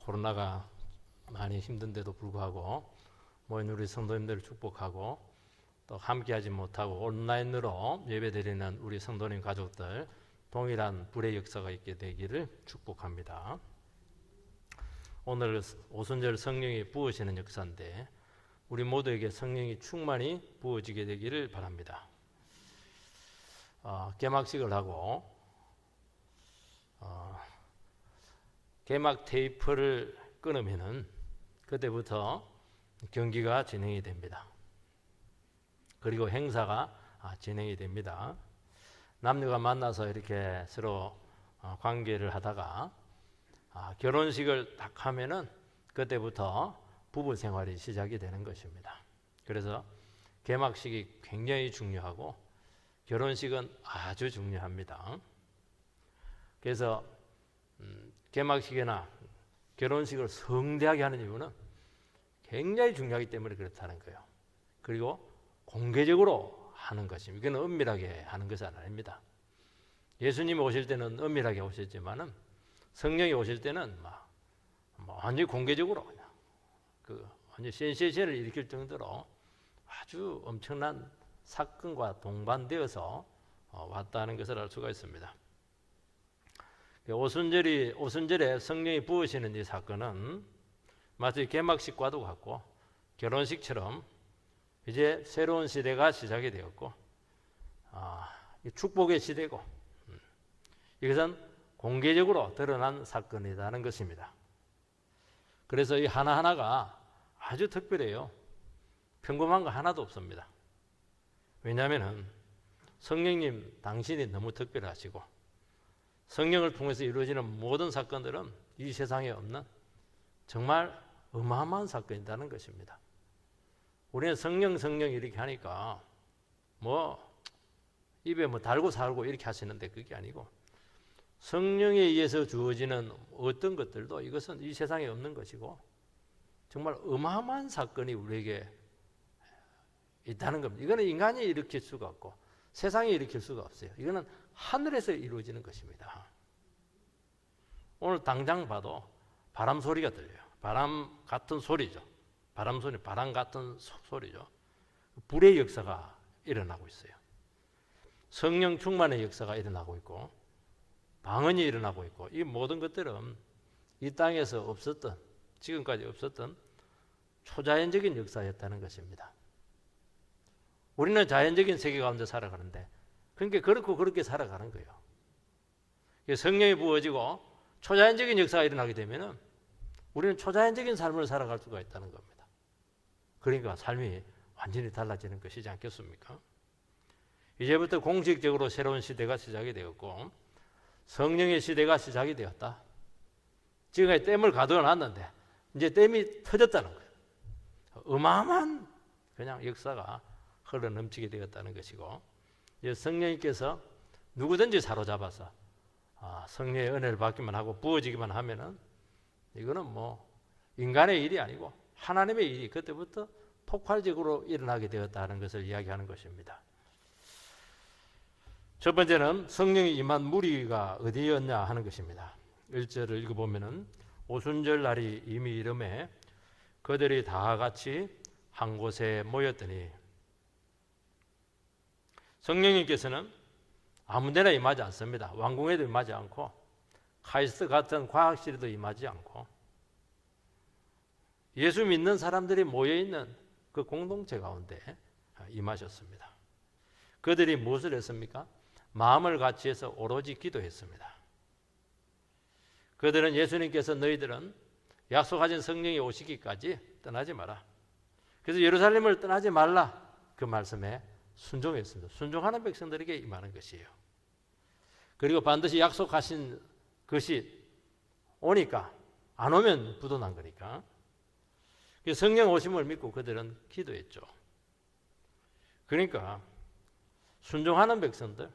코로나가 많이 힘든데도 불구하고 모인 우리 성도님들을 축복하고 또 함께하지 못하고 온라인으로 예배드리는 우리 성도님 가족들 동일한 불의 역사가 있게 되기를 축복합니다. 오늘 오순절 성령이 부으시는 역사인데 우리 모두에게 성령이 충만히 부어지게 되기를 바랍니다. 개막식을 하고 개막 테이프를 끊으면은 그때부터 경기가 진행이 됩니다. 그리고 행사가 진행이 됩니다. 남녀가 만나서 이렇게 서로 관계를 하다가 결혼식을 딱 하면은 그때부터 부부 생활이 시작이 되는 것입니다. 그래서 개막식이 굉장히 중요하고 결혼식은 아주 중요합니다. 그래서 개막식이나 결혼식을 성대하게 하는 이유는 굉장히 중요하기 때문에 그렇다는 거예요. 그리고 공개적으로 하는 것입니다. 이건 은밀하게 하는 것은 아닙니다. 예수님이 오실 때는 은밀하게 오셨지만은 성령이 오실 때는 완전히 공개적으로 완전 센세이션을 일으킬 정도로 아주 엄청난 사건과 동반되어서 왔다는 것을 알 수가 있습니다. 오순절에 성령이 부으시는 이 사건은 마치 개막식과도 같고 결혼식처럼 이제 새로운 시대가 시작이 되었고 축복의 시대고 이것은 공개적으로 드러난 사건이라는 것입니다. 그래서 이 하나하나가 아주 특별해요. 평범한 거 하나도 없습니다. 왜냐하면 성령님 당신이 너무 특별하시고 성령을 통해서 이루어지는 모든 사건들은 이 세상에 없는 정말 어마어마한 사건이라는 것입니다. 우리는 성령 이렇게 하니까 입에 달고 살고 이렇게 하시는데 그게 아니고 성령에 의해서 주어지는 어떤 것들도 이것은 이 세상에 없는 것이고 정말 어마어마한 사건이 우리에게 있다는 겁니다. 이거는 인간이 일으킬 수가 없고 세상이 일으킬 수가 없어요. 이거는 하늘에서 이루어지는 것입니다. 오늘 당장 봐도 바람 소리가 들려요. 바람 같은 소리죠. 바람 같은 소리죠. 불의 역사가 일어나고 있어요. 성령 충만의 역사가 일어나고 있고 방언이 일어나고 있고 이 모든 것들은 이 땅에서 없었던 지금까지 없었던 초자연적인 역사였다는 것입니다. 우리는 자연적인 세계 가운데 살아가는데 그러니까 그렇게 살아가는 거예요. 성령이 부어지고 초자연적인 역사가 일어나게 되면 우리는 초자연적인 삶을 살아갈 수가 있다는 겁니다. 그러니까 삶이 완전히 달라지는 것이지 않겠습니까? 이제부터 공식적으로 새로운 시대가 시작이 되었고 성령의 시대가 시작이 되었다. 지금까지 댐을 가둬놨는데 이제 댐이 터졌다는 거예요. 어마어마한 그냥 역사가 흘러 넘치게 되었다는 것이고 이제 성령님께서 누구든지 사로잡아서 성령의 은혜를 받기만 하고 부어지기만 하면은 이거는 인간의 일이 아니고 하나님의 일이 그때부터 폭발적으로 일어나게 되었다는 것을 이야기하는 것입니다. 첫 번째는 성령이 임한 무리가 어디였냐 하는 것입니다. 1절을 읽어보면은 오순절 날이 이미 이름에 그들이 다 같이 한 곳에 모였더니 성령님께서는 아무데나 임하지 않습니다. 왕궁에도 임하지 않고 카이스트 같은 과학실에도 임하지 않고 예수 믿는 사람들이 모여있는 그 공동체 가운데 임하셨습니다. 그들이 무엇을 했습니까? 마음을 같이 해서 오로지 기도했습니다. 그들은 예수님께서 너희들은 약속하신 성령이 오시기까지 떠나지 마라. 그래서 예루살렘을 떠나지 말라 그 말씀에 순종했습니다. 순종하는 백성들에게 임하는 것이에요. 그리고 반드시 약속하신 것이 오니까 안 오면 부도난 거니까 성령 오심을 믿고 그들은 기도했죠. 그러니까 순종하는 백성들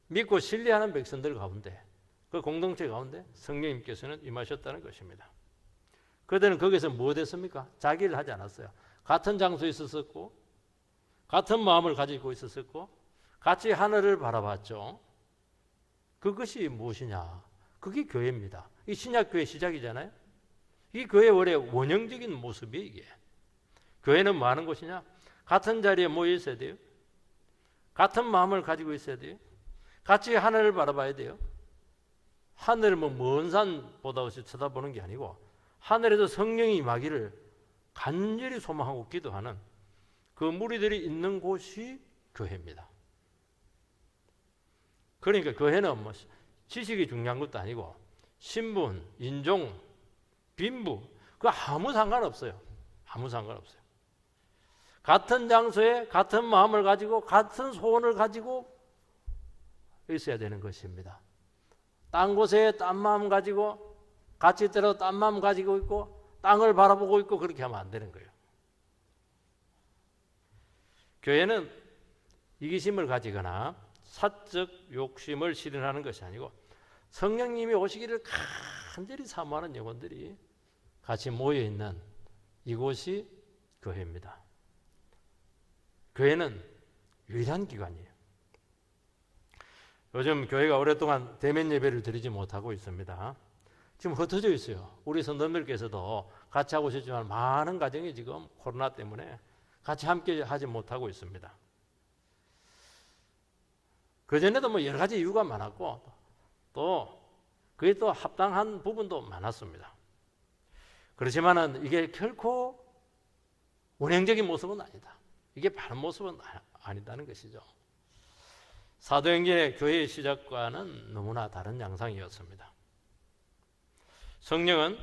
믿고 신뢰하는 백성들 가운데 그 공동체 가운데 성령님께서는 임하셨다는 것입니다. 그들은 거기서 뭐 됐습니까? 자기 일을 하지 않았어요. 같은 장소에 있었고 같은 마음을 가지고 있었고 같이 하늘을 바라봤죠. 그것이 무엇이냐? 그게 교회입니다. 이 신약교회 시작이잖아요. 이 교회 원래 원형적인 모습이에요. 이게 교회는 뭐 하는 곳이냐? 같은 자리에 모여 있어야 돼요. 같은 마음을 가지고 있어야 돼요. 같이 하늘을 바라봐야 돼요. 하늘을 뭐 먼 산보다 없이 쳐다보는 게 아니고 하늘에서 성령이 임하기를 간절히 소망하고 기도하는 그 무리들이 있는 곳이 교회입니다. 그러니까 교회는 뭐 지식이 중요한 것도 아니고 신분, 인종, 빈부 그 아무 상관없어요. 아무 상관없어요. 같은 장소에 같은 마음을 가지고 같은 소원을 가지고 있어야 되는 것입니다. 딴 곳에 딴 마음 가지고 같이 있더라도 딴 마음 가지고 있고 땅을 바라보고 있고 그렇게 하면 안 되는 거예요. 교회는 이기심을 가지거나 사적 욕심을 실현하는 것이 아니고 성령님이 오시기를 간절히 사모하는 영혼들이 같이 모여있는 이곳이 교회입니다. 교회는 유일한 기관이에요. 요즘 교회가 오랫동안 대면 예배를 드리지 못하고 있습니다. 지금 흩어져 있어요. 우리 성도님들께서도 같이 하고 싶지만 많은 가정이 지금 코로나 때문에 같이 함께 하지 못하고 있습니다. 그전에도 뭐 여러 가지 이유가 많았고 또 그게 또 합당한 부분도 많았습니다. 그렇지만은 이게 결코 원형적인 모습은 아니다. 이게 바른 모습은 아니다는 것이죠. 사도행전의 교회의 시작과는 너무나 다른 양상이었습니다. 성령은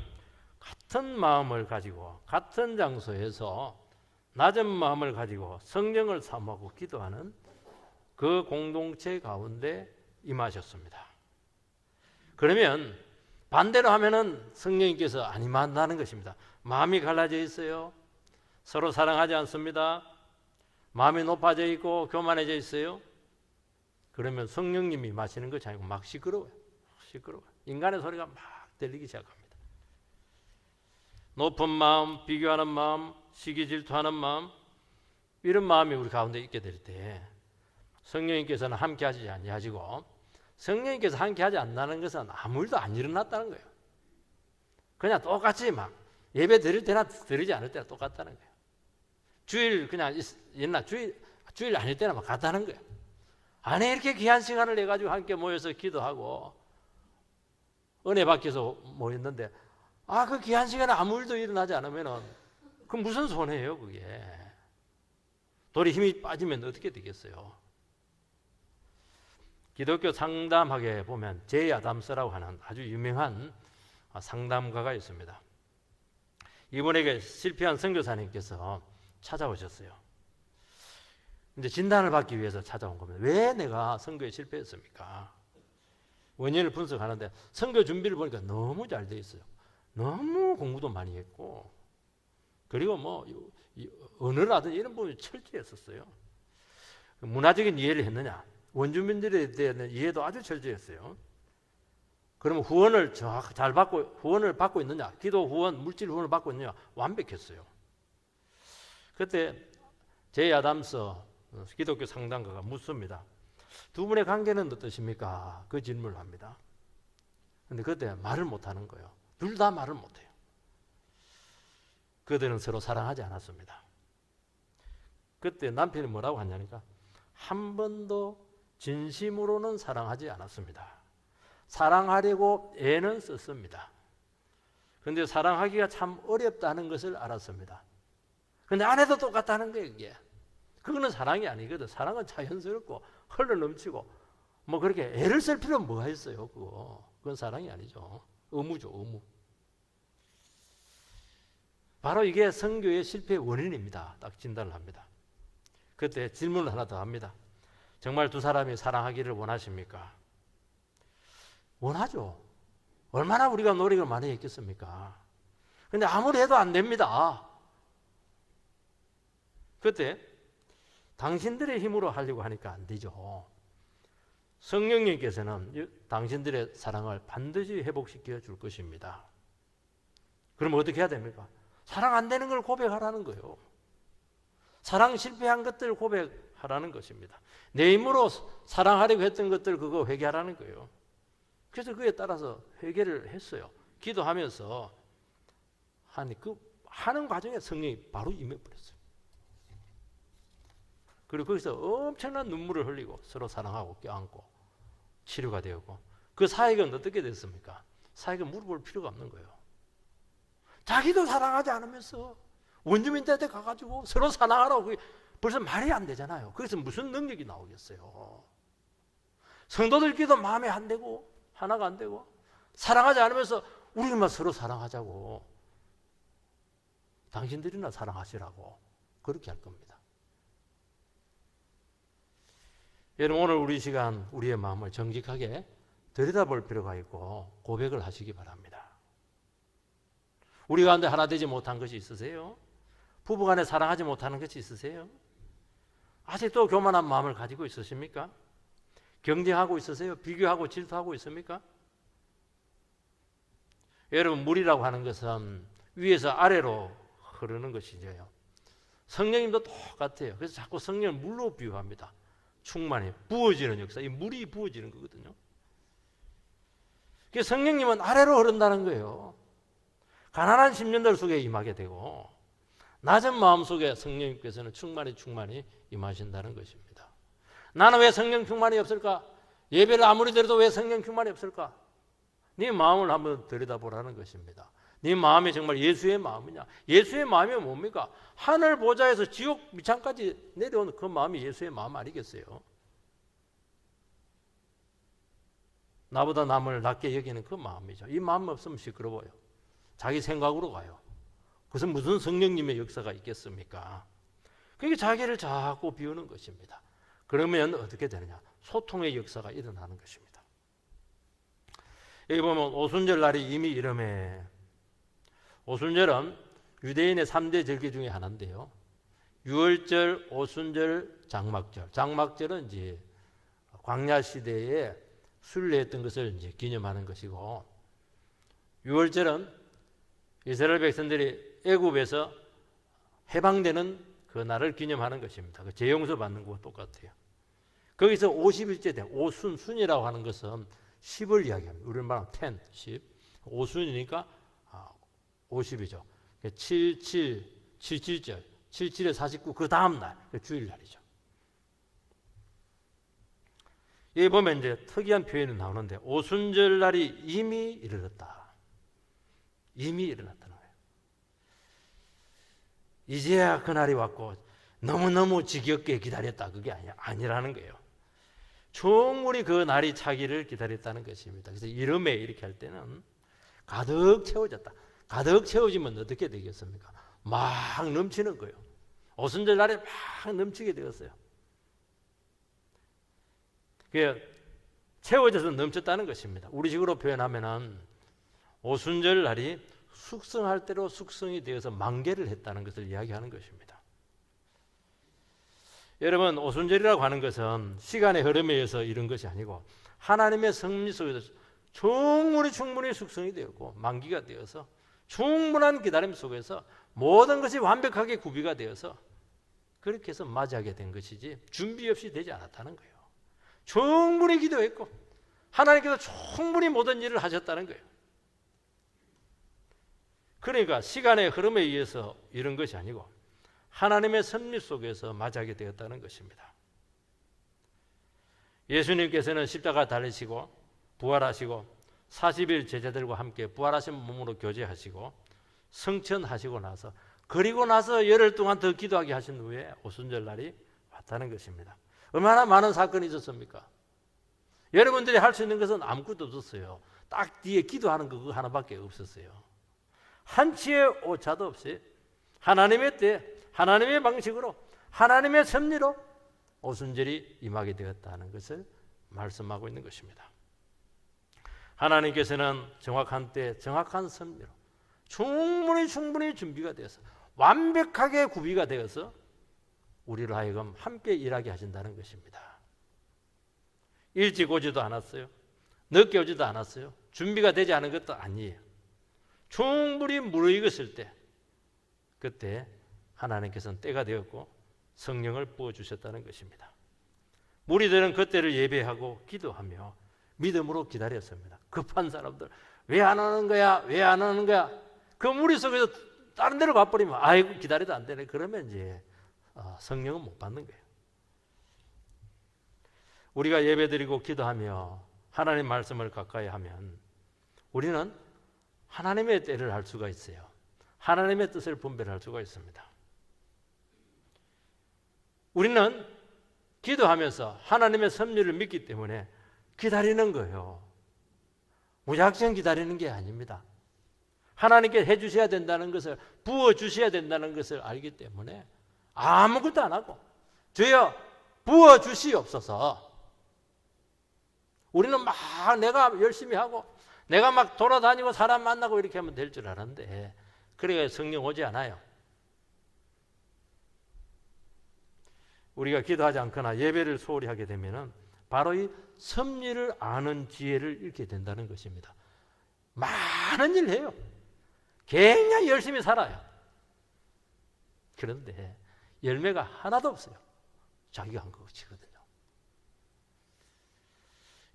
같은 마음을 가지고 같은 장소에서 낮은 마음을 가지고 성령을 사모하고 기도하는 그 공동체 가운데 임하셨습니다. 그러면 반대로 하면은 성령님께서 안 임한다는 것입니다. 마음이 갈라져 있어요. 서로 사랑하지 않습니다. 마음이 높아져 있고 교만해져 있어요. 그러면 성령님이 마시는 것이 아니고 막 시끄러워요. 시끄러워요. 인간의 소리가 막 들리기 시작합니다. 높은 마음, 비교하는 마음, 시기 질투하는 마음, 이런 마음이 우리 가운데 있게 될 때 성령님께서는 함께하지 아니하시고 성령님께서 함께하지 않는다는 것은 아무 일도 안 일어났다는 거예요. 그냥 똑같이 막 예배 드릴 때나 드리지 않을 때나 똑같다는 거예요. 주일 그냥 옛날 주일 아닐 때나 막 같다는 거예요. 안에 이렇게 귀한 시간을 내 가지고 함께 모여서 기도하고 은혜 받기 위해서 모였는데 그 귀한 시간에 아무 일도 일어나지 않으면은 그 무슨 손해예요, 그게. 돌이 힘이 빠지면 어떻게 되겠어요? 기독교 상담학에 보면 제이 아담스라고 하는 아주 유명한 상담가가 있습니다. 이분에게 실패한 선교사님께서 찾아오셨어요. 이제 진단을 받기 위해서 찾아온 겁니다. 왜 내가 선교에 실패했습니까? 원인을 분석하는데 선교 준비를 보니까 너무 잘 돼 있어요. 너무 공부도 많이 했고 그리고 뭐 언어라든지 이런 부분이 철저했었어요. 문화적인 이해를 했느냐? 원주민들에 대한 이해도 아주 철저했어요. 그러면 후원을 잘 받고 후원을 받고 있느냐? 기도 후원, 물질 후원을 받고 있느냐? 완벽했어요. 그때 제이 아담스 기독교 상담가가 묻습니다. 두 분의 관계는 어떠십니까? 그 질문을 합니다. 근데 그때 말을 못하는 거예요. 둘 다 말을 못해요. 그들은 서로 사랑하지 않았습니다. 그때 남편이 뭐라고 하냐니까 한 번도 진심으로는 사랑하지 않았습니다. 사랑하려고 애는 썼습니다. 그런데 사랑하기가 참 어렵다는 것을 알았습니다. 그런데 아내도 똑같다는 거예요. 이게. 그거는 사랑이 아니거든. 사랑은 자연스럽고 흘러 넘치고 뭐 그렇게 애를 쓸 필요는 뭐가 있어요. 그건 사랑이 아니죠. 의무죠. 의무. 바로 이게 선교의 실패의 원인입니다. 딱 진단을 합니다. 그때 질문을 하나 더 합니다. 정말 두 사람이 사랑하기를 원하십니까? 원하죠. 얼마나 우리가 노력을 많이 했겠습니까? 근데 아무리 해도 안 됩니다. 그때 당신들의 힘으로 하려고 하니까 안 되죠. 성령님께서는 당신들의 사랑을 반드시 회복시켜 줄 것입니다. 그럼 어떻게 해야 됩니까? 사랑 안 되는 걸 고백하라는 거예요. 사랑 실패한 것들 고백하라는 것입니다. 내 힘으로 사랑하려고 했던 것들 그거 회개하라는 거예요. 그래서 그에 따라서 회개를 했어요. 기도하면서 하니 그 하는 과정에 성령이 바로 임해버렸어요. 그리고 거기서 엄청난 눈물을 흘리고 서로 사랑하고 껴안고 치료가 되었고, 그 사역은 어떻게 됐습니까? 사역은 물어볼 필요가 없는 거예요. 자기도 사랑하지 않으면서 원주민들한테 가가지고 서로 사랑하라고, 그게 벌써 말이 안 되잖아요. 거기서 무슨 능력이 나오겠어요? 성도들끼리도 마음에 안 되고 하나가 안 되고 사랑하지 않으면서 우리만 서로 사랑하자고, 당신들이나 사랑하시라고 그렇게 할 겁니다. 여러분, 오늘 우리 시간 우리의 마음을 정직하게 들여다볼 필요가 있고 고백을 하시기 바랍니다. 우리 가운데 하나 되지 못한 것이 있으세요? 부부간에 사랑하지 못하는 것이 있으세요? 아직도 교만한 마음을 가지고 있으십니까? 경쟁하고 있으세요? 비교하고 질투하고 있습니까? 여러분, 물이라고 하는 것은 위에서 아래로 흐르는 것이죠. 성령님도 똑같아요. 그래서 자꾸 성령을 물로 비유합니다. 충만히 부어지는 역사, 이 물이 부어지는 거거든요. 그래서 성령님은 아래로 흐른다는 거예요. 가난한 심령들 속에 임하게 되고 낮은 마음 속에 성령님께서는 충만히 임하신다는 것입니다. 나는 왜 성령 충만이 없을까? 예배를 아무리 드려도 왜 성령 충만이 없을까? 네 마음을 한번 들여다보라는 것입니다. 네 마음이 정말 예수의 마음이냐? 예수의 마음이 뭡니까? 하늘 보좌에서 지옥 밑창까지 내려온 그 마음이 예수의 마음 아니겠어요? 나보다 남을 낮게 여기는 그 마음이죠. 이 마음 없으면 시끄러워요. 자기 생각으로 가요. 그것은 무슨 성령님의 역사가 있겠습니까? 그러니까 자기를 자꾸 비우는 것입니다. 그러면 어떻게 되느냐? 소통의 역사가 일어나는 것입니다. 여기 보면 오순절 날이 이미 이름에, 오순절은 유대인의 3대 절기 중에 하나인데요. 유월절, 오순절, 장막절. 장막절은 이제 광야 시대에 순례했던 것을 이제 기념하는 것이고, 유월절은 이스라엘 백성들이 애굽에서 해방되는 그 날을 기념하는 것입니다. 그 재용서 받는 것과 똑같아요. 거기서 50일째 된 오순순이라고 하는 것은 10을 이야기합니다. 우리는 말하면 10, 10. 오순이니까 50이죠. 77절, 77에 49, 그 다음 날, 주일날이죠. 여기 보면 이제 특이한 표현이 나오는데, 오순절 날이 이미 이르렀다. 이미 일어났다는 거예요. 이제야 그날이 왔고 너무너무 지겹게 기다렸다, 그게 아니라는 거예요. 충분히 그 날이 차기를 기다렸다는 것입니다. 그래서 이름에 이렇게 할 때는 가득 채워졌다. 가득 채워지면 어떻게 되겠습니까? 막 넘치는 거예요. 오순절 날에 막 넘치게 되었어요. 그게 채워져서 넘쳤다는 것입니다. 우리식으로 표현하면은 오순절 날이 숙성할 대로 숙성이 되어서 만개를 했다는 것을 이야기하는 것입니다. 여러분, 오순절이라고 하는 것은 시간의 흐름에 의해서 이런 것이 아니고 하나님의 섭리 속에서 충분히 숙성이 되었고 만기가 되어서 충분한 기다림 속에서 모든 것이 완벽하게 구비가 되어서 그렇게 해서 맞이하게 된 것이지 준비 없이 되지 않았다는 거예요. 충분히 기도했고 하나님께서 충분히 모든 일을 하셨다는 거예요. 그러니까 시간의 흐름에 의해서 이런 것이 아니고 하나님의 섭리 속에서 맞이하게 되었다는 것입니다. 예수님께서는 십자가 달리시고 부활하시고 40일 제자들과 함께 부활하신 몸으로 교제하시고 성천하시고 나서, 그리고 나서 열흘 동안 더 기도하게 하신 후에 오순절 날이 왔다는 것입니다. 얼마나 많은 사건이 있었습니까? 여러분들이 할 수 있는 것은 아무것도 없었어요. 딱 뒤에 기도하는 거 그거 하나밖에 없었어요. 한치의 오차도 없이 하나님의 때, 하나님의 방식으로, 하나님의 섭리로 오순절이 임하게 되었다는 것을 말씀하고 있는 것입니다. 하나님께서는 정확한 때, 정확한 섭리로 충분히 준비가 되어서 완벽하게 구비가 되어서 우리를 하여금 함께 일하게 하신다는 것입니다. 일찍 오지도 않았어요. 늦게 오지도 않았어요. 준비가 되지 않은 것도 아니에요. 충분히 무르익었을 때, 그때 하나님께서는 때가 되었고 성령을 부어주셨다는 것입니다. 무리들은 그때를 예배하고 기도하며 믿음으로 기다렸습니다. 급한 사람들, 왜 안 오는 거야? 왜 안 오는 거야? 그 무리 속에서 다른 데로 가버리면 아이고 기다려도 안 되네. 그러면 이제 성령은 못 받는 거예요. 우리가 예배드리고 기도하며 하나님 말씀을 가까이 하면 우리는 하나님의 때를 알 수가 있어요. 하나님의 뜻을 분별할 수가 있습니다. 우리는 기도하면서 하나님의 섭리를 믿기 때문에 기다리는 거예요. 무작정 기다리는 게 아닙니다. 하나님께 해주셔야 된다는 것을, 부어주셔야 된다는 것을 알기 때문에 아무것도 안 하고 주여 부어주시옵소서. 우리는 막 내가 열심히 하고 내가 막 돌아다니고 사람 만나고 이렇게 하면 될 줄 알았는데 그래야 성령 오지 않아요. 우리가 기도하지 않거나 예배를 소홀히 하게 되면 바로 이 섭리를 아는 지혜를 잃게 된다는 것입니다. 많은 일 해요. 굉장히 열심히 살아요. 그런데 열매가 하나도 없어요. 자기가 한 것이거든요.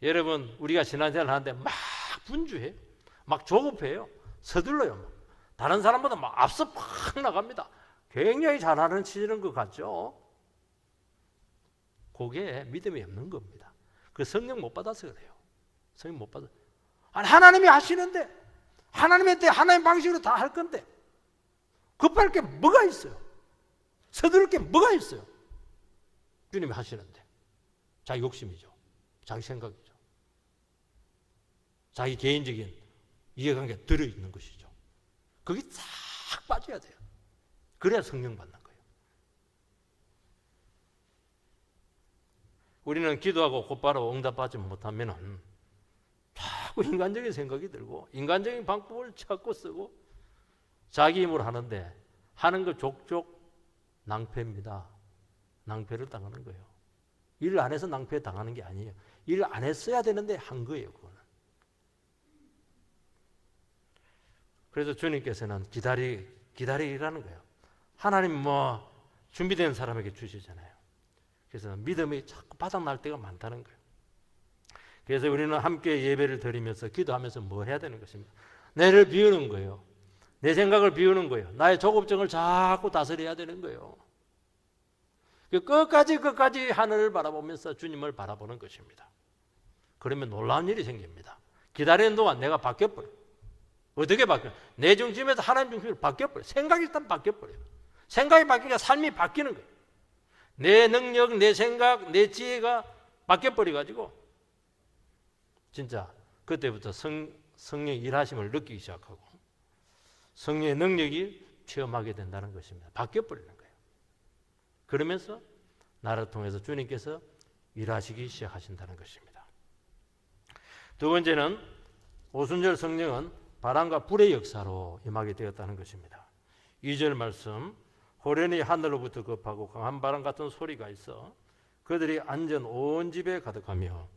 여러분, 우리가 신앙생활 하는데 막 분주해요. 막 조급해요. 서둘러요. 다른 사람보다 막 앞서 팍 나갑니다. 굉장히 잘하는 치는 것 같죠? 그게 믿음이 없는 겁니다. 그 성령 못 받아서 그래요. 성령 못 받아. 아니, 하나님이 하시는데, 하나님의 때, 하나님 방식으로 다 할 건데, 급할 게 뭐가 있어요? 서두를 게 뭐가 있어요? 주님이 하시는데. 자기 욕심이죠. 자기 생각이죠. 자기 개인적인 이해관계가 들어있는 것이죠. 거기 싹 빠져야 돼요. 그래야 성령 받는 거예요. 우리는 기도하고 곧바로 응답받지 못하면 자꾸 인간적인 생각이 들고 인간적인 방법을 찾고 쓰고 자기 힘으로 하는데 하는 거 족족 낭패입니다. 낭패를 당하는 거예요. 일 안 해서 낭패 당하는 게 아니에요. 일 안 했어야 되는데 한 거예요. 그거는. 그래서 주님께서는 기다리라는 거예요. 하나님 준비된 사람에게 주시잖아요. 그래서 믿음이 자꾸 바닥날 때가 많다는 거예요. 그래서 우리는 함께 예배를 드리면서 기도하면서 뭐 해야 되는 것입니까? 내를 비우는 거예요. 내 생각을 비우는 거예요. 나의 조급증을 자꾸 다스려야 되는 거예요. 끝까지 하늘을 바라보면서 주님을 바라보는 것입니다. 그러면 놀라운 일이 생깁니다. 기다리는 동안 내가 바뀌어버려요. 어떻게 바뀌어요? 내 중심에서 하나님 중심으로 바뀌어버려요. 생각이 일단 바뀌어버려요. 생각이 바뀌니까 삶이 바뀌는 거예요. 내 능력, 내 생각, 내 지혜가 바뀌어버려가지고 진짜 그때부터 성령의 일하심을 느끼기 시작하고 성령의 능력이 체험하게 된다는 것입니다. 바뀌어버리는 거예요. 그러면서 나를 통해서 주님께서 일하시기 시작하신다는 것입니다. 두 번째는 오순절 성령은 바람과 불의 역사로 임하게 되었다는 것입니다. 2절 말씀, 호련히 하늘로부터 급하고 강한 바람 같은 소리가 있어 그들이 안전 온 집에 가득하며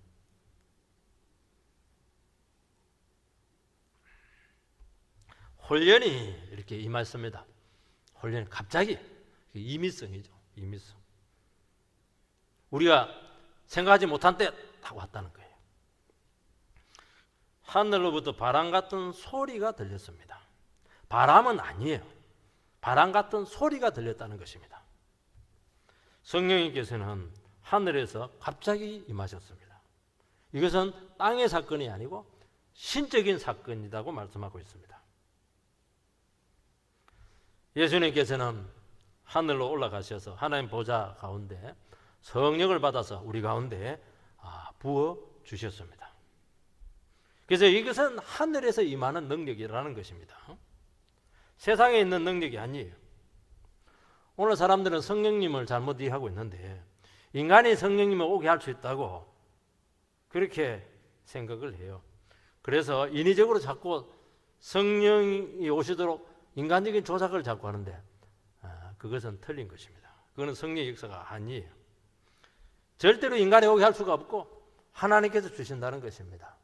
홀련히 이렇게 임했습니다. 홀련히 갑자기 임의성이죠. 임의성. 우리가 생각하지 못한 때 딱 왔다는 거예요. 하늘로부터 바람 같은 소리가 들렸습니다. 바람은 아니에요. 바람 같은 소리가 들렸다는 것입니다. 성령님께서는 하늘에서 갑자기 임하셨습니다. 이것은 땅의 사건이 아니고 신적인 사건이라고 말씀하고 있습니다. 예수님께서는 하늘로 올라가셔서 하나님 보좌 가운데 성령을 받아서 우리 가운데 부어 주셨습니다. 그래서 이것은 하늘에서 임하는 능력이라는 것입니다. 세상에 있는 능력이 아니에요. 오늘 사람들은 성령님을 잘못 이해하고 있는데 인간이 성령님을 오게 할 수 있다고 그렇게 생각을 해요. 그래서 인위적으로 자꾸 성령이 오시도록 인간적인 조작을 자꾸 하는데 그것은 틀린 것입니다. 그거는 성령의 역사가 아니에요. 절대로 인간이 오게 할 수가 없고 하나님께서 주신다는 것입니다.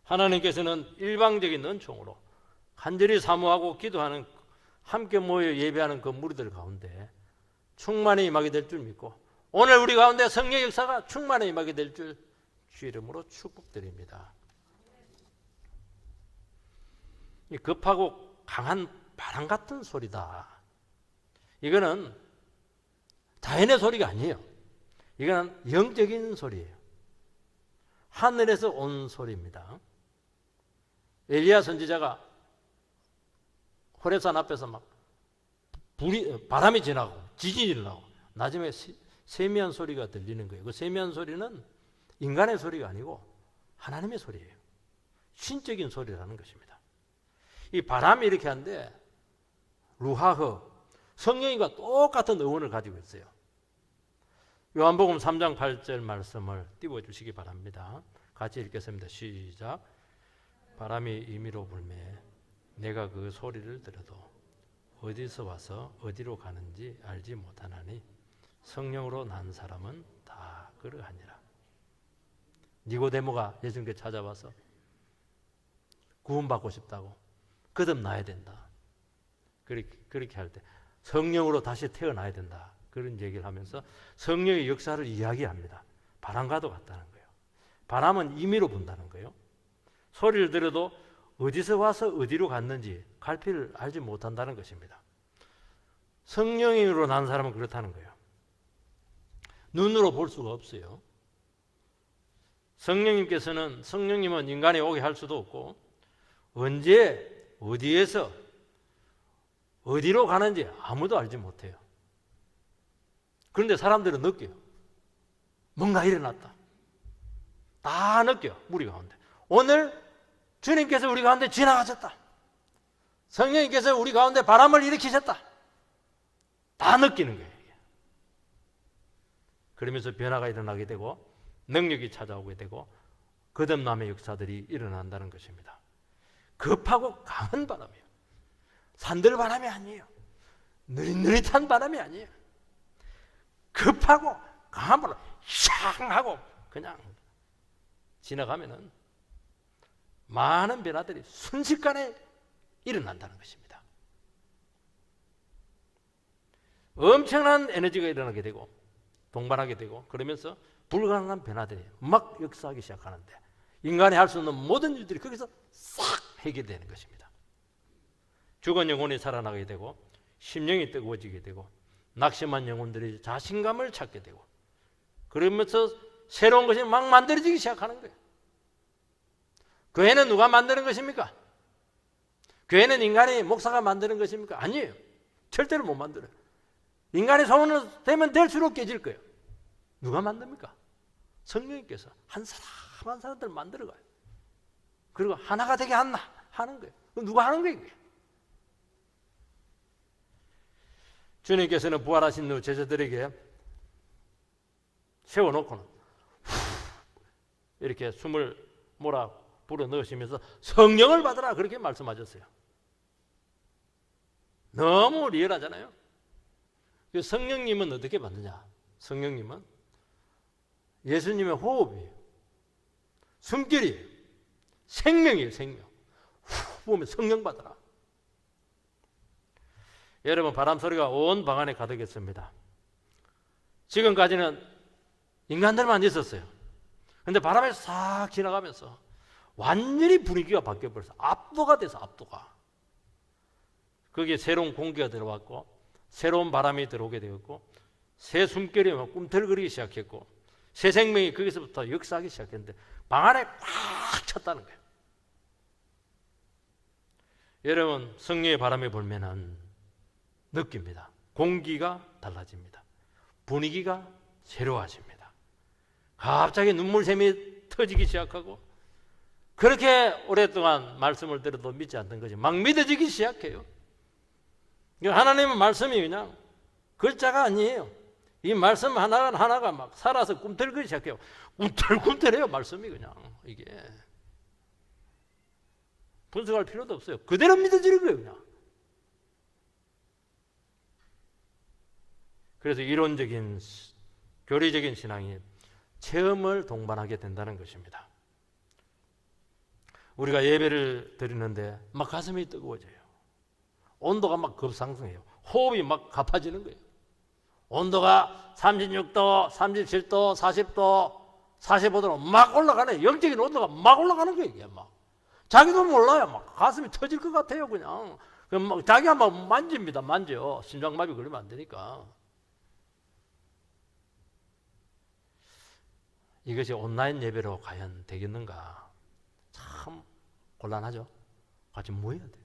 하나님께서는 일방적인 은총으로 간절히 사모하고 기도하는 함께 모여 예배하는 그 무리들 가운데 충만히 임하게 될 줄 믿고 오늘 우리 가운데 성령의 역사가 충만히 임하게 될 줄 주 이름으로 축복드립니다. 급하고 강한 바람 같은 소리다. 이거는 자연의 소리가 아니에요. 이거는 영적인 소리예요. 하늘에서 온 소리입니다. 엘리야 선지자가 호렙산 앞에서 막 바람이 지나고 지진이 일어나고 나중에 세미한 소리가 들리는 거예요. 그 세미한 소리는 인간의 소리가 아니고 하나님의 소리예요. 신적인 소리라는 것입니다. 이 바람이 이렇게 하는데 루하흐, 성령님과 똑같은 어원을 가지고 있어요. 요한복음 3장 8절 말씀을 띄워주시기 바랍니다. 같이 읽겠습니다. 시작. 바람이 임의로 불매 내가 그 소리를 들어도 어디서 와서 어디로 가는지 알지 못하나니 성령으로 난 사람은 다 그러하니라. 니고데모가 예수님께 찾아와서 구원받고 싶다고 거듭나야 된다. 그렇게 할 때 성령으로 다시 태어나야 된다. 그런 얘기를 하면서 성령의 역사를 이야기합니다. 바람과도 같다는 거예요. 바람은 임의로 분다는 거예요. 소리를 들어도 어디서 와서 어디로 갔는지 갈피를 알지 못한다는 것입니다. 성령으로 난 사람은 그렇다는 거예요. 눈으로 볼 수가 없어요. 성령님은 인간이 오게 할 수도 없고 언제 어디에서 어디로 가는지 아무도 알지 못해요. 그런데 사람들은 느껴요. 뭔가 일어났다. 다 느껴요. 우리 가운데. 오늘 주님께서 우리 가운데 지나가셨다. 성령님께서 우리 가운데 바람을 일으키셨다. 다 느끼는 거예요. 그러면서 변화가 일어나게 되고 능력이 찾아오게 되고 거듭남의 역사들이 일어난다는 것입니다. 급하고 강한 바람이에요. 산들 바람이 아니에요. 느릿느릿한 바람이 아니에요. 급하고 강한 바람, 샹 하고 그냥 지나가면은 많은 변화들이 순식간에 일어난다는 것입니다. 엄청난 에너지가 일어나게 되고 동반하게 되고 그러면서 불가능한 변화들이 막 역사하기 시작하는데 인간이 할 수 없는 모든 일들이 거기서 싹 해결되는 것입니다. 죽은 영혼이 살아나게 되고 심령이 뜨거워지게 되고 낙심한 영혼들이 자신감을 찾게 되고 그러면서 새로운 것이 막 만들어지기 시작하는 거예요. 교회는 누가 만드는 것입니까? 교회는 인간이 목사가 만드는 것입니까? 아니에요. 절대로 못 만들어요. 인간이 소원을 되면 될수록 깨질 거예요. 누가 만듭니까? 성령님께서 한 사람 한 사람들 만들어가요. 그리고 하나가 되게 하는 거예요. 누가 하는 거예요? 주님께서는 부활하신 후 제자들에게 세워놓고는 이렇게 숨을 몰아 불어 넣으시면서 성령을 받으라 그렇게 말씀하셨어요. 너무 리얼하잖아요. 성령님은 어떻게 받느냐? 성령님은 예수님의 호흡이에요. 숨결이에요. 생명이에요. 생명. 후 보면 성령 받으라. 여러분 바람 소리가 온 방 안에 가득했습니다. 지금까지는 인간들만 있었어요. 그런데 바람이 싹 지나가면서 완전히 분위기가 바뀌어버렸어요. 압도가 돼서 압도가. 거기에 새로운 공기가 들어왔고 새로운 바람이 들어오게 되었고 새 숨결이 막 꿈틀거리기 시작했고 새 생명이 거기서부터 역사하기 시작했는데 방 안에 꽉 찼다는 거예요. 여러분 성령의 바람이 불면은 느낍니다. 공기가 달라집니다. 분위기가 새로워집니다. 갑자기 눈물샘이 터지기 시작하고 그렇게 오랫동안 말씀을 들어도 믿지 않던 것이 막 믿어지기 시작해요. 하나님의 말씀이 그냥 글자가 아니에요. 이 말씀 하나가 막 살아서 꿈틀거리기 시작해요. 꿈틀꿈틀해요. 말씀이 그냥 이게 분석할 필요도 없어요. 그대로 믿어지는 거예요. 그냥. 그래서 이론적인 교리적인 신앙이 체험을 동반하게 된다는 것입니다. 우리가 예배를 드리는데 막 가슴이 뜨거워져요. 온도가 막 급상승해요. 호흡이 막 가파지는 거예요. 온도가 36도, 37도, 40도, 45도로 막 올라가네. 영적인 온도가 막 올라가는 거예요. 이게 막 자기도 몰라요. 막 가슴이 터질 것 같아요. 그냥. 그럼 막 자기가 막 만집니다. 만져. 심장마비 걸리면 안 되니까. 이것이 온라인 예배로 과연 되겠는가? 참 곤란하죠. 같이 모여야 돼요.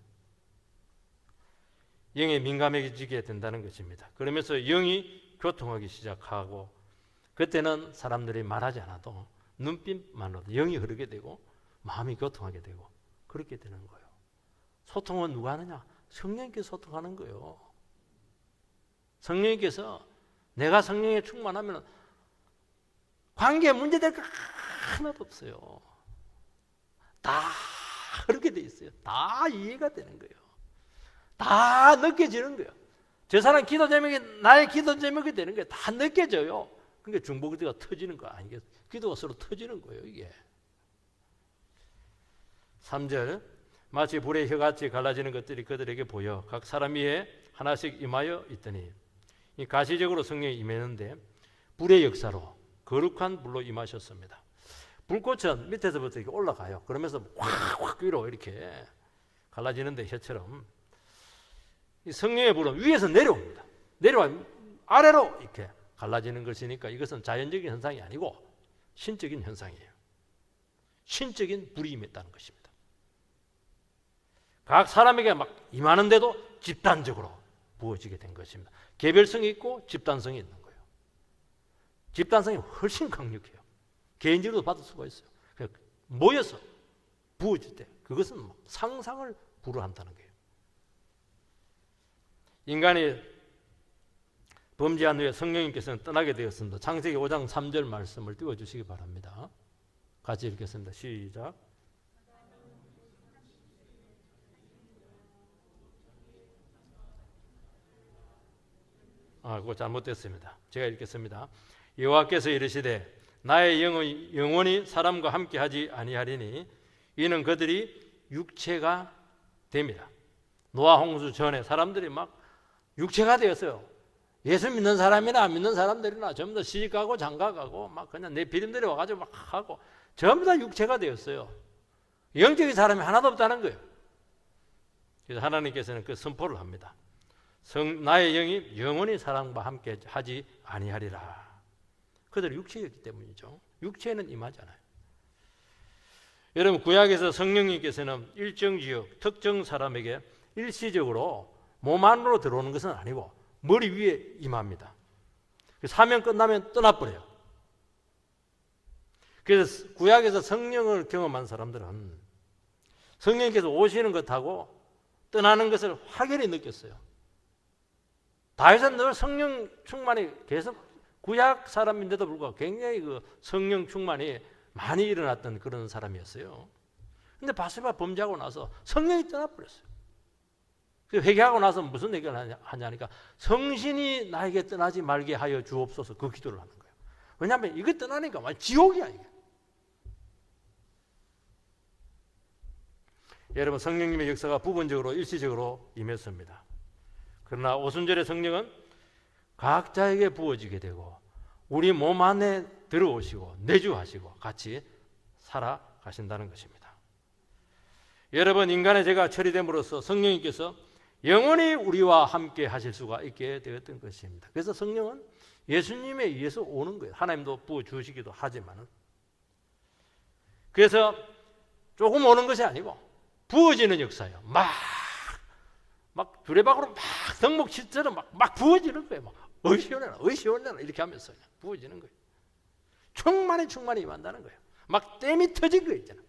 영에 민감해지게 된다는 것입니다. 그러면서 영이 교통하기 시작하고 그때는 사람들이 말하지 않아도 눈빛만으로도 영이 흐르게 되고 마음이 교통하게 되고 그렇게 되는 거예요. 소통은 누가 하느냐? 성령님께서 소통하는 거예요. 성령님께서 내가 성령에 충만하면 관계에 문제될 거 하나도 없어요. 다 그렇게 돼 있어요. 다 이해가 되는 거예요. 다 느껴지는 거예요. 저 사람 기도 제목이 나의 기도 제목이 되는 거예요. 다 느껴져요. 그러니까 중보기도가 터지는 거 아니겠어요? 기도가 서로 터지는 거예요, 이게. 3절 마치 불의 혀같이 갈라지는 것들이 그들에게 보여 각 사람 위에 하나씩 임하여 있더니 이 가시적으로 성령이 임했는데 불의 역사로 거룩한 불로 임하셨습니다. 불꽃은 밑에서부터 이렇게 올라가요. 그러면서 확 위로 이렇게 갈라지는데 혀처럼 이 성령의 불은 위에서 내려옵니다. 내려와 아래로 이렇게 갈라지는 것이니까 이것은 자연적인 현상이 아니고 신적인 현상이에요. 신적인 불이 임했다는 것입니다. 각 사람에게 막 임하는데도 집단적으로 부어지게 된 것입니다. 개별성이 있고 집단성이 있는 거예요. 집단성이 훨씬 강력해요. 개인적으로 받을 수가 있어요. 모여서 부어질 때 그것은 상상을 불허한다는 거예요. 인간이 범죄한 후에 성령님께서는 떠나게 되었습니다. 창세기 5장 3절 말씀을 띄워주시기 바랍니다. 같이 읽겠습니다. 시작. 그거 잘못됐습니다. 제가 읽겠습니다. 여호와께서 이르시되 나의 영혼이 사람과 함께하지 아니하리니 이는 그들이 육체가 됩니다. 노아 홍수 전에 사람들이 막 육체가 되었어요. 예수 믿는 사람이나 안 믿는 사람들이나 전부 다 시집가고 장가가고 막 그냥 내 비림들이 와가지고 막 하고 전부 다 육체가 되었어요. 영적인 사람이 하나도 없다는 거예요. 그래서 하나님께서는 그 선포를 합니다. 나의 영이 영원히 사람과 함께 하지 아니하리라. 그들이 육체였기 때문이죠. 육체는 임하잖아요. 여러분 구약에서 성령님께서는 일정 지역 특정 사람에게 일시적으로 몸 안으로 들어오는 것은 아니고 머리 위에 임합니다. 사명 끝나면 떠나버려요. 그래서 구약에서 성령을 경험한 사람들은 성령님께서 오시는 것하고 떠나는 것을 확연히 느꼈어요. 다윗은 늘 성령 충만이 계속 구약 사람인데도 불구하고 굉장히 그 성령 충만이 많이 일어났던 그런 사람이었어요. 근데 바세바 범죄하고 나서 성령이 떠나버렸어요. 회개하고 나서 무슨 얘기를 하냐니까 성신이 나에게 떠나지 말게 하여 주옵소서 그 기도를 하는 거예요. 왜냐하면 이거 떠나니까 완전 지옥이야 이게. 여러분 성령님의 역사가 부분적으로 일시적으로 임했습니다. 그러나 오순절의 성령은 각자에게 부어지게 되고 우리 몸 안에 들어오시고 내주하시고 같이 살아가신다는 것입니다. 여러분 인간의 죄가 처리됨으로써 성령님께서 영원히 우리와 함께 하실 수가 있게 되었던 것입니다. 그래서 성령은 예수님에 의해서 오는 거예요. 하나님도 부어주시기도 하지만 그래서 조금 오는 것이 아니고 부어지는 역사예요. 막 두레박으로 막 덕목치처럼 막 부어지는 거예요. 막 어이시원해라 이렇게 하면서 부어지는 거예요. 충만히 임한다는 거예요. 막 댐이 터진 거 있잖아.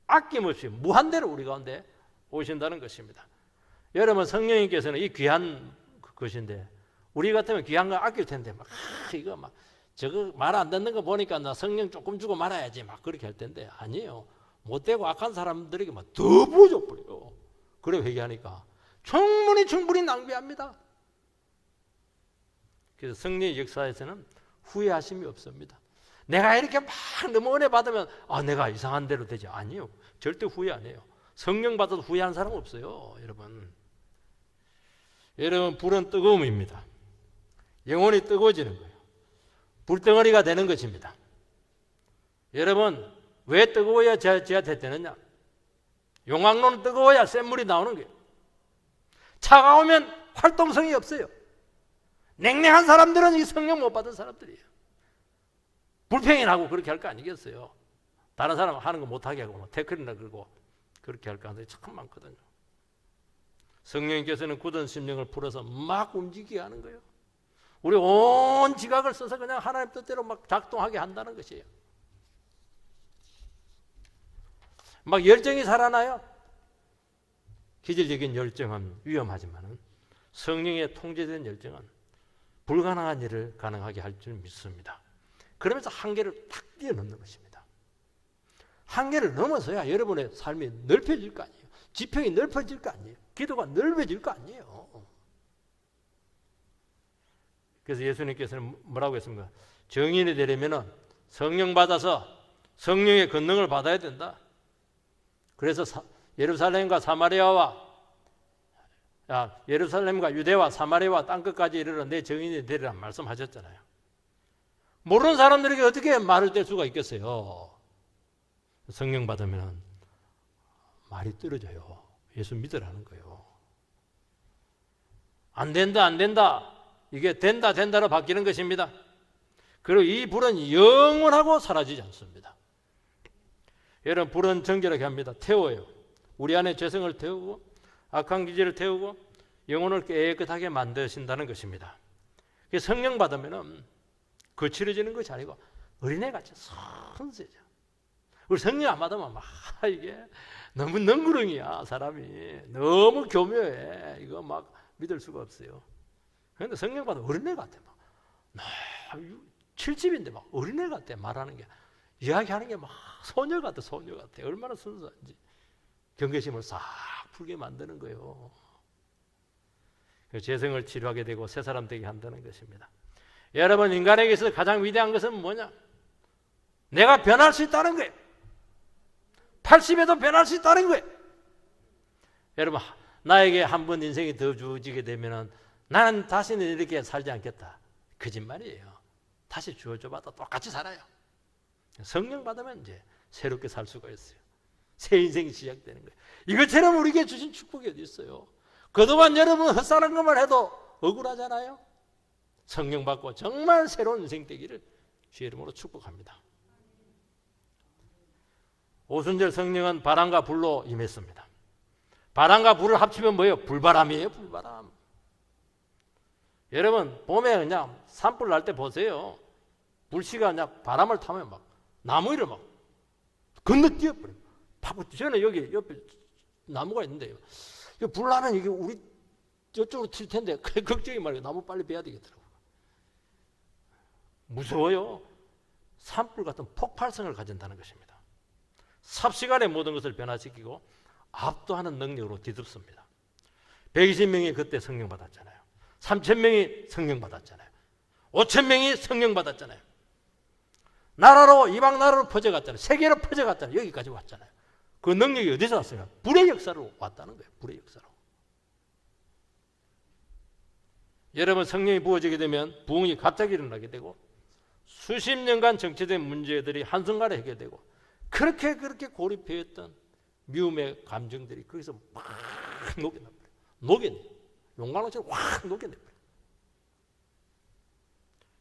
아낌없이 무한대로 우리 가운데 오신다는 것입니다. 여러분 성령님께서는 이 귀한 것인데 우리 같으면 귀한 거 아낄 텐데 이거 저거 말 안 듣는 거 보니까 나 성령 조금 주고 말아야지 막 그렇게 할 텐데 아니에요. 못되고 악한 사람들에게 더 부어져 버려요. 그래 회개하니까 충분히 낭비합니다. 그래서 성령의 역사에서는 후회하심이 없습니다. 내가 이렇게 막 너무 은혜 받으면 내가 이상한 대로 되지. 아니요. 절대 후회 안 해요. 성령 받아도 후회하는 사람 없어요. 여러분 불은 뜨거움입니다. 영혼이 뜨거워지는 거예요. 불덩어리가 되는 것입니다. 여러분 왜 뜨거워야 제가 됐느냐? 용광로는 뜨거워야 샘물이 나오는 거예요. 차가우면 활동성이 없어요. 냉랭한 사람들은 이 성령 못 받은 사람들이에요. 불평이나고 그렇게 할 거 아니겠어요. 다른 사람 하는 거 못하게 하고 태클이나 그러고 그렇게 할 가능성이 참 많거든요. 성령님께서는 굳은 심령을 풀어서 막 움직이게 하는 거예요. 우리 온 지각을 써서 그냥 하나님 뜻대로 막 작동하게 한다는 것이에요. 막 열정이 살아나요. 기질적인 열정은 위험하지만 성령의 통제된 열정은 불가능한 일을 가능하게 할 줄 믿습니다. 그러면서 한계를 탁 뛰어넘는 것입니다. 한계를 넘어서야 여러분의 삶이 넓혀질 거 아니에요. 지평이 넓어질 거 아니에요. 기도가 넓어질 거 아니에요. 그래서 예수님께서는 뭐라고 했습니까? 정인이 되려면 성령 받아서 성령의 권능을 받아야 된다. 그래서 예루살렘과 유대와 사마리아와 땅끝까지 이르러 내 정인이 되리라 말씀하셨잖아요. 모르는 사람들에게 어떻게 말을 뗄 수가 있겠어요? 성령 받으면 말이 떨어져요. 예수 믿으라는 거예요. 안 된다, 안 된다. 이게 된다, 된다로 바뀌는 것입니다. 그리고 이 불은 영원하고 사라지지 않습니다. 여러분, 불은 정결하게 합니다. 태워요. 우리 안에 죄성을 태우고 악한 기질을 태우고 영혼을 깨끗하게 만드신다는 것입니다. 성령 받으면 거칠어지는 것이 아니고 어린애같이 선세죠. 우리 성령 안 받으면 막 이게 너무 능구렁이야. 사람이 너무 교묘해. 이거 막 믿을 수가 없어요. 그런데 성령 받으면 어린애 같아. 막 70인데 막 어린애 같아. 말하는 게, 이야기하는 게 막 소녀 같아. 소녀 같아. 얼마나 순수한지. 경계심을 싹 풀게 만드는 거예요. 재성을 치료하게 되고 새 사람 되게 한다는 것입니다. 여러분, 인간에게 있어서 가장 위대한 것은 뭐냐? 내가 변할 수 있다는 거예요. 80에도 변할 수 있다는 거예요. 여러분, 나에게 한 번 인생이 더 주어지게 되면 나는 다시는 이렇게 살지 않겠다. 거짓말이에요. 다시 주어져봐도 똑같이 살아요. 성령 받으면 이제 새롭게 살 수가 있어요. 새 인생이 시작되는 거예요. 이것처럼 우리에게 주신 축복이 어디 있어요? 그동안 여러분 헛사는 것만 해도 억울하잖아요. 성령 받고 정말 새로운 인생 되기를 주의 이름으로 축복합니다. 오순절 성령은 바람과 불로 임했습니다. 바람과 불을 합치면 뭐예요? 불바람이에요. 불바람. 여러분, 봄에 그냥 산불 날 때 보세요. 불씨가 그냥 바람을 타면 막 나무 위를 막 건너뛰어버려요. 저는 여기 옆에 나무가 있는데요. 불 나면 이게 우리 저쪽으로 튈 텐데 걱정이 말이에요. 나무 빨리 베야 되겠더라고요. 무서워요. 산불 같은 폭발성을 가진다는 것입니다. 삽시간에 모든 것을 변화시키고 압도하는 능력으로 뒤덮습니다. 120명이 그때 성령 받았잖아요. 3,000명이 성령 받았잖아요. 5,000명이 성령 받았잖아요. 나라로, 이방 나라로 퍼져갔잖아요. 세계로 퍼져갔잖아요. 여기까지 왔잖아요. 그 능력이 어디서 왔어요? 불의 역사로 왔다는 거예요. 불의 역사로. 여러분, 성령이 부어지게 되면 부흥이 갑자기 일어나게 되고 수십 년간 정체된 문제들이 한순간에 해결되고 그렇게 고립되었던 미움의 감정들이 거기서 막 녹여내버려요. 용광로처럼 확 녹여내버려요.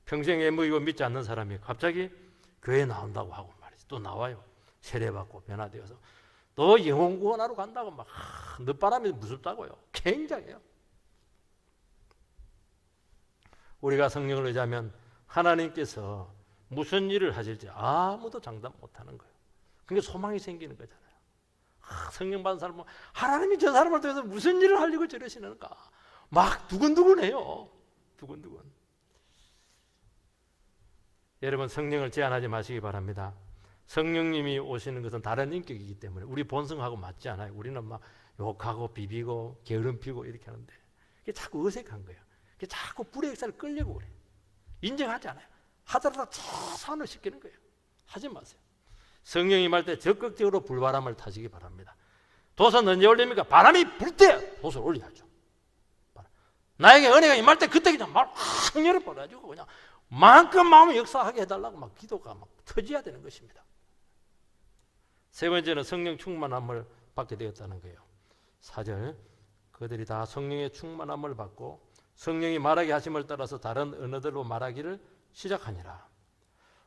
평생 애무이고 믿지 않는 사람이 갑자기 교회에 나온다고 하고 말이지. 또 나와요. 세례받고 변화되어서 또 영혼 구원하러 간다고 막 늦바람이 무섭다고요. 굉장해요. 우리가 성령을 의지하면 하나님께서 무슨 일을 하실지 아무도 장담 못하는 거예요. 그러니까 소망이 생기는 거잖아요. 성령 받은 사람은 하나님이 저 사람을 통해서 무슨 일을 하려고 저러시는가 막 두근두근해요. 두근두근. 여러분, 성령을 제한하지 마시기 바랍니다. 성령님이 오시는 것은 다른 인격이기 때문에 우리 본성하고 맞지 않아요. 우리는 막 욕하고 비비고 게으름 피고 이렇게 하는데 그게 자꾸 어색한 거예요. 그게 자꾸 불의 역사를 끌려고 그래요. 인정하지 않아요. 하더라도 최선을 시키는 거예요. 하지 마세요. 성령이 임할 때 적극적으로 불바람을 타시기 바랍니다. 도서는 언제 올립니까? 바람이 불 때 도서를 올려야죠. 나에게 은혜가 임할 때 그때 그냥 말 확 열어버려가지고 그냥 마음껏 마음을 역사하게 해달라고 막 기도가 막 터져야 되는 것입니다. 세 번째는 성령 충만함을 받게 되었다는 거예요. 4절, 그들이 다 성령의 충만함을 받고 성령이 말하게 하심을 따라서 다른 언어들로 말하기를 시작하니라.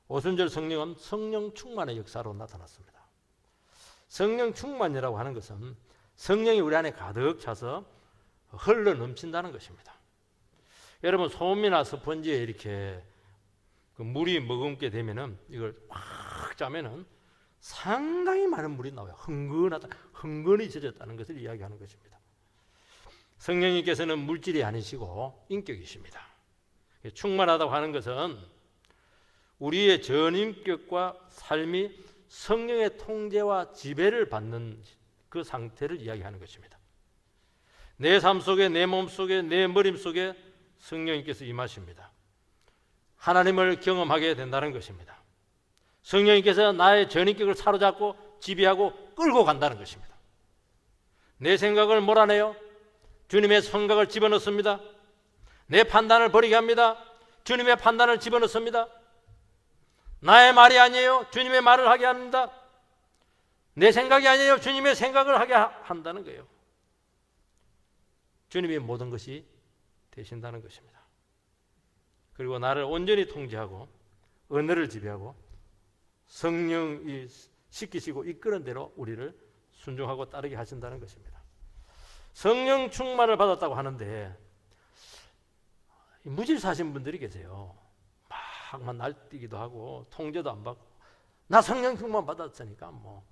5순절, 성령은 성령 충만의 역사로 나타났습니다. 성령 충만이라고 하는 것은 성령이 우리 안에 가득 차서 흘러 넘친다는 것입니다. 여러분, 솜이나 스펀지에 이렇게 그 물이 머금게 되면은 이걸 확 짜면은 상당히 많은 물이 나와요. 흥건히 젖었다는 것을 이야기하는 것입니다. 성령님께서는 물질이 아니시고 인격이십니다. 충만하다고 하는 것은 우리의 전인격과 삶이 성령의 통제와 지배를 받는 그 상태를 이야기하는 것입니다. 내 삶 속에, 내 몸 속에, 내 머릿 속에 성령님께서 임하십니다. 하나님을 경험하게 된다는 것입니다. 성령님께서 나의 전인격을 사로잡고 지배하고 끌고 간다는 것입니다. 내 생각을 몰아내요. 주님의 생각을 집어넣습니다. 내 판단을 버리게 합니다. 주님의 판단을 집어넣습니다. 나의 말이 아니에요. 주님의 말을 하게 합니다. 내 생각이 아니에요. 주님의 생각을 하게 한다는 거예요. 주님이 모든 것이 되신다는 것입니다. 그리고 나를 온전히 통제하고 언어를 지배하고 성령이 시키시고 이끄는 대로 우리를 순종하고 따르게 하신다는 것입니다. 성령 충만을 받았다고 하는데 무질 사신 분들이 계세요. 막 날뛰기도 하고 통제도 안 받고 나 성령 충만 받았으니까 뭐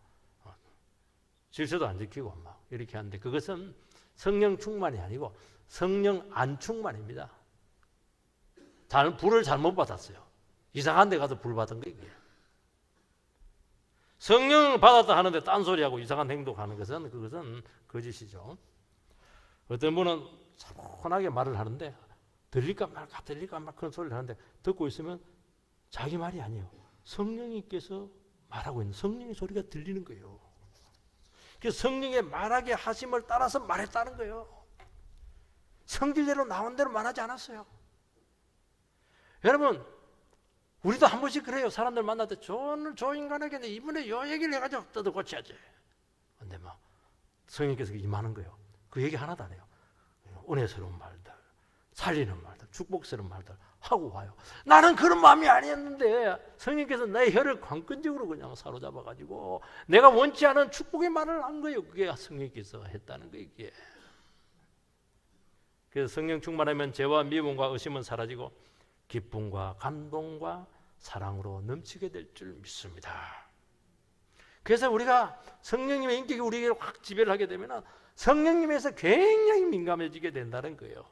질서도 안 지키고 막 이렇게 하는데 그것은 성령 충만이 아니고 성령 안 충만입니다. 불을 잘못 받았어요. 이상한 데 가서 불 받은 거예요. 성령을 받았다 하는데 딴소리하고 이상한 행동하는 것은 그것은 거짓이죠. 어떤 분은 차분하게 말을 하는데 들릴까 말까 그런 소리를 하는데 듣고 있으면 자기 말이 아니에요. 성령님께서 말하고 있는 성령의 소리가 들리는 거예요. 그래서 성령의 말하게 하심을 따라서 말했다는 거예요. 성질대로 나온 대로 말하지 않았어요. 여러분, 우리도 한 번씩 그래요. 사람들 만날 때 저 인간에게 이번에 요 얘기를 해가지고 뜯어 고쳐야지. 근데 막 성령께서 임하는 거예요. 그 얘기 하나도 안 해요. 은혜스러운 말들, 살리는 말들, 축복스러운 말들 하고 와요. 나는 그런 마음이 아니었는데 성령께서 내 혀를 관건적으로 그냥 사로잡아가지고 내가 원치 않은 축복의 말을 한 거예요. 그게 성령께서 했다는 거예요. 이게. 그래서 성령 충만하면 죄와 미움과 의심은 사라지고 기쁨과 감동과 사랑으로 넘치게 될 줄 믿습니다. 그래서 우리가 성령님의 인격이 우리에게 확 지배를 하게 되면 성령님에서 굉장히 민감해지게 된다는 거예요.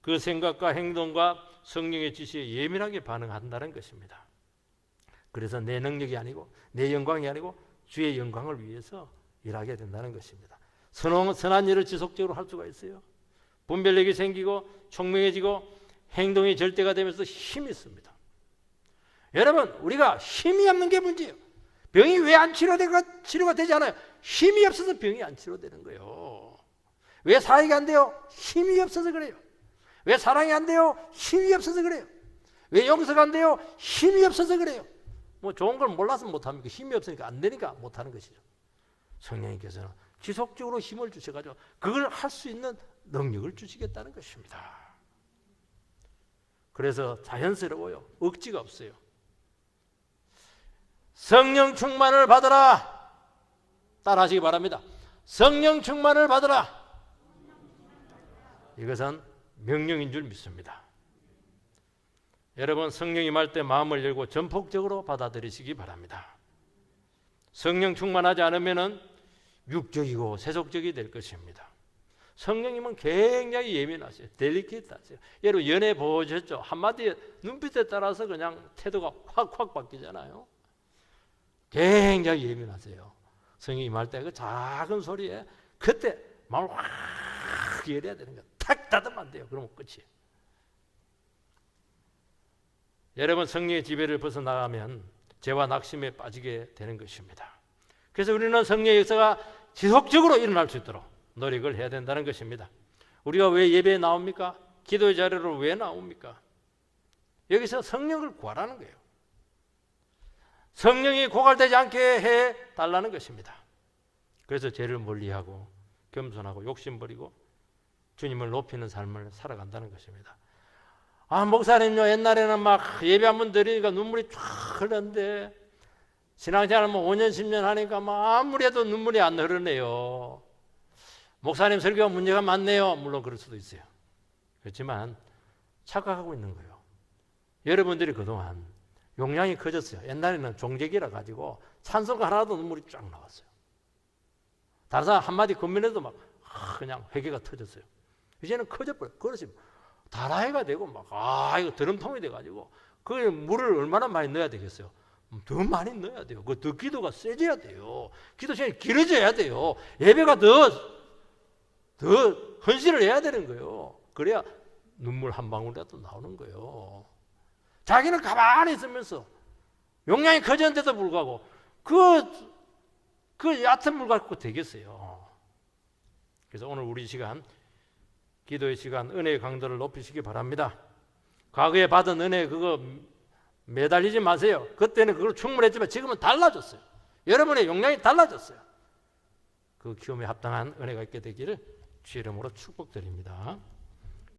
그 생각과 행동과 성령의 지시에 예민하게 반응한다는 것입니다. 그래서 내 능력이 아니고 내 영광이 아니고 주의 영광을 위해서 일하게 된다는 것입니다. 선한 일을 지속적으로 할 수가 있어요. 분별력이 생기고 총명해지고 행동이 절대가 되면서 힘이 있습니다. 여러분, 우리가 힘이 없는 게 문제예요. 병이 왜 안 치료가 되지 않아요? 힘이 없어서 병이 안 치료되는 거예요. 왜 사역이 안 돼요? 힘이 없어서 그래요. 왜 사랑이 안 돼요? 힘이 없어서 그래요. 왜 용서가 안 돼요? 힘이 없어서 그래요. 뭐 좋은 걸 몰라서 못합니까? 힘이 없으니까 안 되니까 못하는 것이죠. 성령님께서는 지속적으로 힘을 주셔가지고 그걸 할 수 있는 능력을 주시겠다는 것입니다. 그래서 자연스러워요. 억지가 없어요. 성령 충만을 받으라. 따라하시기 바랍니다. 성령 충만을 받으라. 이것은 명령인 줄 믿습니다. 여러분, 성령이 임할 때 마음을 열고 전폭적으로 받아들이시기 바랍니다. 성령 충만하지 않으면 육적이고 세속적이 될 것입니다. 성령님은 굉장히 예민하세요. 델리케이트하세요. 여러분 연애 보셨죠? 한마디 눈빛에 따라서 그냥 태도가 확 바뀌잖아요. 굉장히 예민하세요. 성령이 임할 때 그 작은 소리에 그때 마음을 확 열어야 되는 거예요. 탁 닫으면 안 돼요. 그러면 끝이에요. 여러분, 성령의 지배를 벗어나가면 죄와 낙심에 빠지게 되는 것입니다. 그래서 우리는 성령의 역사가 지속적으로 일어날 수 있도록 노력을 해야 된다는 것입니다. 우리가 왜 예배에 나옵니까? 기도의 자리로 왜 나옵니까? 여기서 성령을 구하라는 거예요. 성령이 고갈되지 않게 해달라는 것입니다. 그래서 죄를 멀리하고 겸손하고 욕심 버리고 주님을 높이는 삶을 살아간다는 것입니다. 아, 목사님요, 옛날에는 막 예배 한번 드리니까 눈물이 쫙 흐르는데 신앙생활 뭐 5년 10년 하니까 막 아무리 해도 눈물이 안 흐르네요. 목사님 설교가 문제가 많네요. 물론 그럴 수도 있어요. 그렇지만 착각하고 있는 거예요. 여러분들이 그동안 용량이 커졌어요. 옛날에는 종객이라 가지고 찬송가 하나도 눈물이 쫙 나왔어요. 다른 사람 한마디 건면해도 막 그냥 회개가 터졌어요. 이제는 커져버려요. 그렇지 다라해가 되고 막 이거 드럼통이 돼가지고 거기에 물을 얼마나 많이 넣어야 되겠어요? 더 많이 넣어야 돼요. 더 기도가 세져야 돼요. 기도 시간이 길어져야 돼요. 예배가 더 헌신을 해야 되는 거예요. 그래야 눈물 한 방울이라도 나오는 거예요. 자기는 가만히 있으면서 용량이 커졌는데도 불구하고 그 얕은 물 갖고 되겠어요. 그래서 오늘 우리 시간, 기도의 시간, 은혜의 강도를 높이시기 바랍니다. 과거에 받은 은혜 그거 매달리지 마세요. 그때는 그걸 충분했지만 지금은 달라졌어요. 여러분의 용량이 달라졌어요. 그 키움에 합당한 은혜가 있게 되기를 주의 이름으로 축복드립니다.